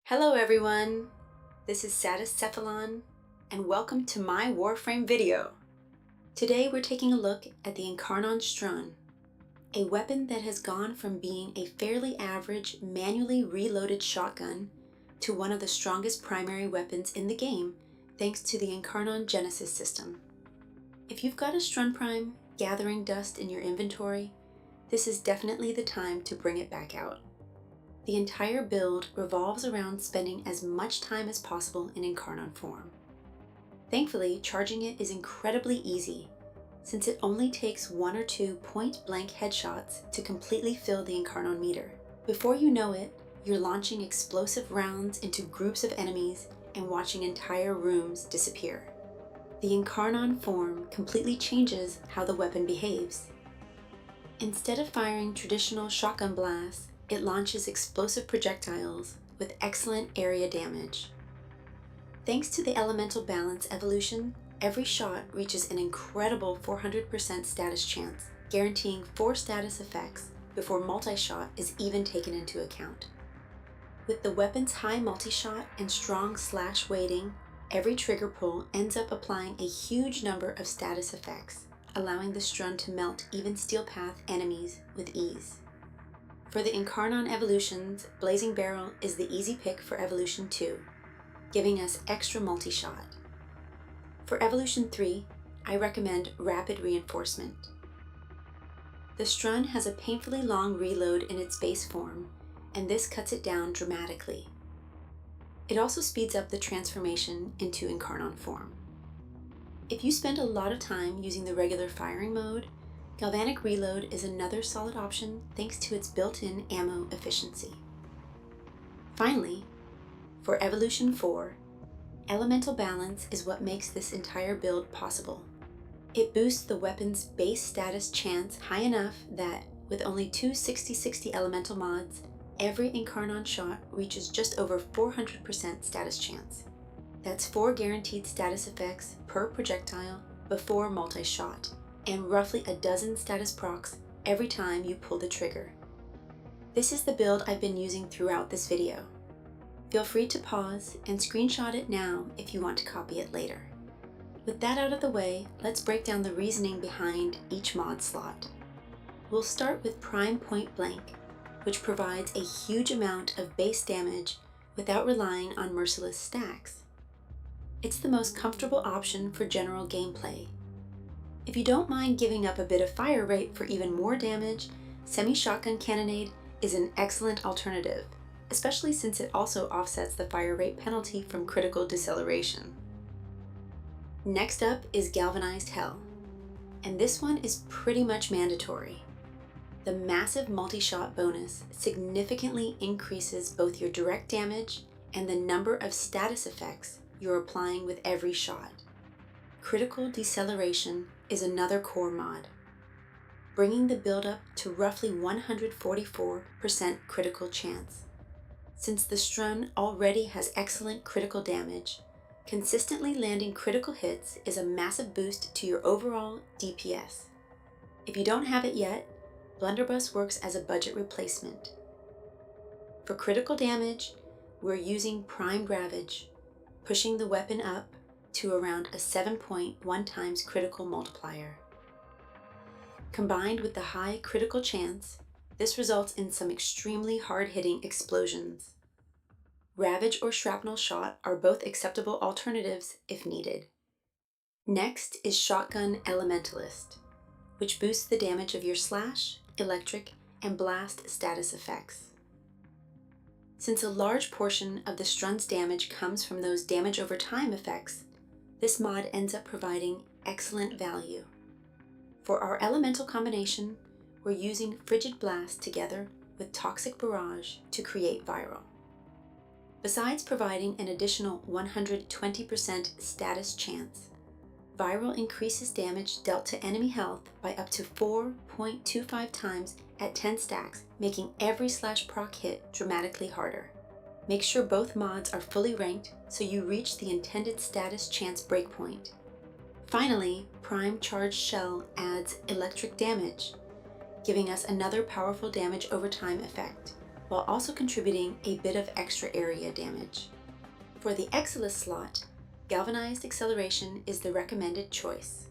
Hello everyone, this is Cephalon, and welcome to my Warframe video. Today we're taking a look at the Incarnon Strun, a weapon that has gone from being a fairly average, manually reloaded shotgun to one of the strongest primary weapons in the game thanks to the Incarnon Genesis system. If you've got a Strun Prime gathering dust in your inventory, this is definitely the time to bring it back out. The entire build revolves around spending as much time as possible in Incarnon form. Thankfully, charging it is incredibly easy, since it only takes 1 or 2 point-blank headshots to completely fill the Incarnon meter. Before you know it, you're launching explosive rounds into groups of enemies and watching entire rooms disappear. The Incarnon form completely changes how the weapon behaves. Instead of firing traditional shotgun blasts, it launches explosive projectiles with excellent area damage. Thanks to the elemental balance evolution, every shot reaches an incredible 400% status chance, guaranteeing 4 status effects before multi-shot is even taken into account. With the weapon's high multi-shot and strong slash weighting, every trigger pull ends up applying a huge number of status effects, allowing the Strun to melt even steel path enemies with ease. For the Incarnon Evolutions, Blazing Barrel is the easy pick for Evolution 2, giving us extra multi-shot. For Evolution 3, I recommend Rapid Reinforcement. The Strun has a painfully long reload in its base form, and this cuts it down dramatically. It also speeds up the transformation into Incarnon form. If you spend a lot of time using the regular firing mode, Galvanic Reload is another solid option thanks to its built-in ammo efficiency. Finally, for Evolution 4, Elemental Balance is what makes this entire build possible. It boosts the weapon's base status chance high enough that, with only 2 60/60 elemental mods, every Incarnon shot reaches just over 400% status chance. That's 4 guaranteed status effects per projectile before multi-shot, and roughly a dozen status procs every time you pull the trigger. This is the build I've been using throughout this video. Feel free to pause and screenshot it now if you want to copy it later. With that out of the way, let's break down the reasoning behind each mod slot. We'll start with Prime Point Blank, which provides a huge amount of base damage without relying on merciless stacks. It's the most comfortable option for general gameplay. If you don't mind giving up a bit of fire rate for even more damage, Semi-Shotgun Cannonade is an excellent alternative, especially since it also offsets the fire rate penalty from critical deceleration. Next up is Galvanized Hell, and this one is pretty much mandatory. The massive multi-shot bonus significantly increases both your direct damage and the number of status effects you're applying with every shot. Critical Deceleration is another core mod, bringing the build-up to roughly 144% critical chance. Since the Strun already has excellent critical damage, consistently landing critical hits is a massive boost to your overall DPS. If you don't have it yet, Blunderbuss works as a budget replacement. For critical damage, we're using Primed Ravage, pushing the weapon up to around a 7.1 times critical multiplier. Combined with the high critical chance, this results in some extremely hard-hitting explosions. Ravage or Shrapnel Shot are both acceptable alternatives if needed. Next is Shotgun Elementalist, which boosts the damage of your slash, electric, and blast status effects. Since a large portion of the Strun's damage comes from those damage over time effects, this mod ends up providing excellent value. For our elemental combination, we're using Frigid Blast together with Toxic Barrage to create Viral. Besides providing an additional 120% status chance, Viral increases damage dealt to enemy health by up to 4.25 times at 10 stacks, making every slash proc hit dramatically harder. Make sure both mods are fully ranked so you reach the intended status chance breakpoint. Finally, Prime Charged Shell adds electric damage, giving us another powerful damage over time effect. while also contributing a bit of extra area damage. For the Exilis slot, Galvanized Acceleration is the recommended choice.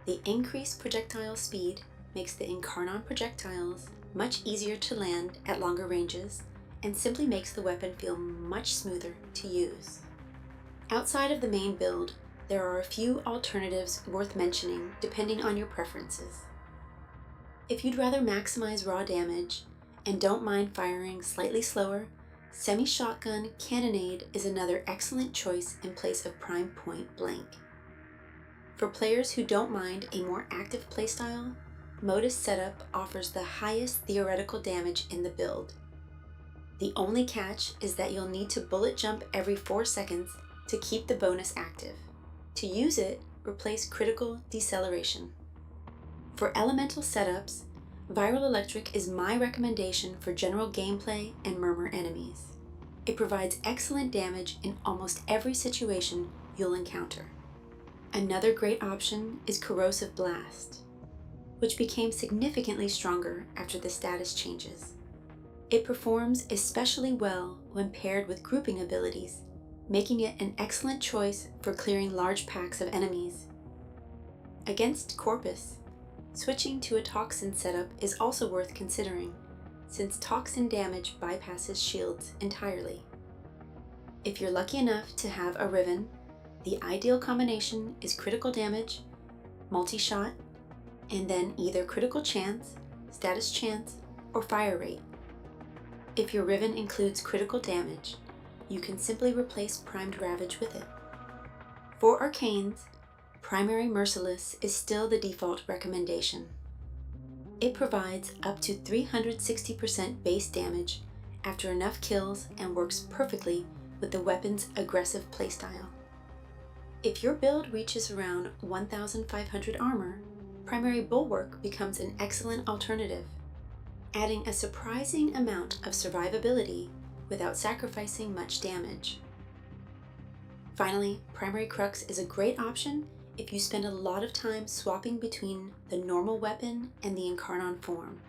The increased projectile speed makes the Incarnon projectiles much easier to land at longer ranges and simply makes the weapon feel much smoother to use. Outside of the main build, there are a few alternatives worth mentioning depending on your preferences. If you'd rather maximize raw damage and don't mind firing slightly slower, Semi-Shotgun Cannonade is another excellent choice in place of Prime Point Blank. For players who don't mind a more active playstyle, Modus Setup offers the highest theoretical damage in the build. The only catch is that you'll need to bullet jump every 4 seconds to keep the bonus active. To use it, replace Critical Deceleration. For elemental setups, Viral Electric is my recommendation for general gameplay and murmur enemies. It provides excellent damage in almost every situation you'll encounter. Another great option is Corrosive Blast, which became significantly stronger after the status changes. It performs especially well when paired with grouping abilities, making it an excellent choice for clearing large packs of enemies. Against Corpus, switching to a Toxin setup is also worth considering, since Toxin damage bypasses shields entirely. If you're lucky enough to have a Riven, the ideal combination is critical damage, multi-shot, and then either critical chance, status chance, or fire rate. If your Riven includes critical damage, you can simply replace Primed Ravage with it. For Arcanes, Primary Merciless is still the default recommendation. It provides up to 360% base damage after enough kills and works perfectly with the weapon's aggressive playstyle. If your build reaches around 1,500 armor, Primary Bulwark becomes an excellent alternative, adding a surprising amount of survivability without sacrificing much damage. Finally, Primary Crux is a great option if you spend a lot of time swapping between the normal weapon and the Incarnon form.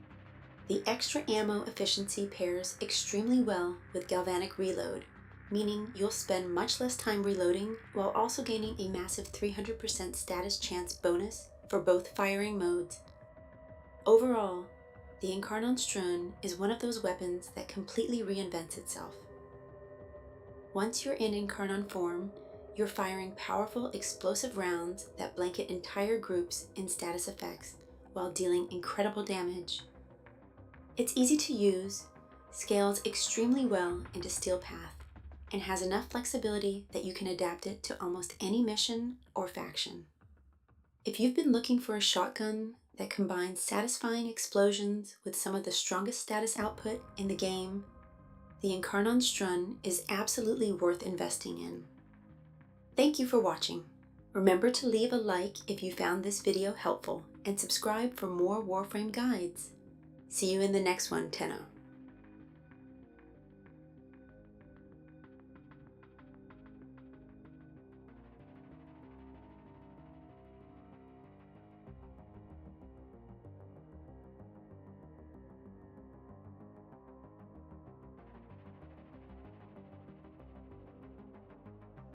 The extra ammo efficiency pairs extremely well with Galvanic Reload, meaning you'll spend much less time reloading while also gaining a massive 300% status chance bonus for both firing modes. Overall, the Incarnon Strun is one of those weapons that completely reinvents itself. Once you're in Incarnon form, you're firing powerful explosive rounds that blanket entire groups in status effects while dealing incredible damage. It's easy to use, scales extremely well into Steel Path, and has enough flexibility that you can adapt it to almost any mission or faction. If you've been looking for a shotgun that combines satisfying explosions with some of the strongest status output in the game, the Incarnon Strun is absolutely worth investing in. Thank you for watching. Remember to leave a like if you found this video helpful and subscribe for more Warframe guides. See you in the next one, Tenno.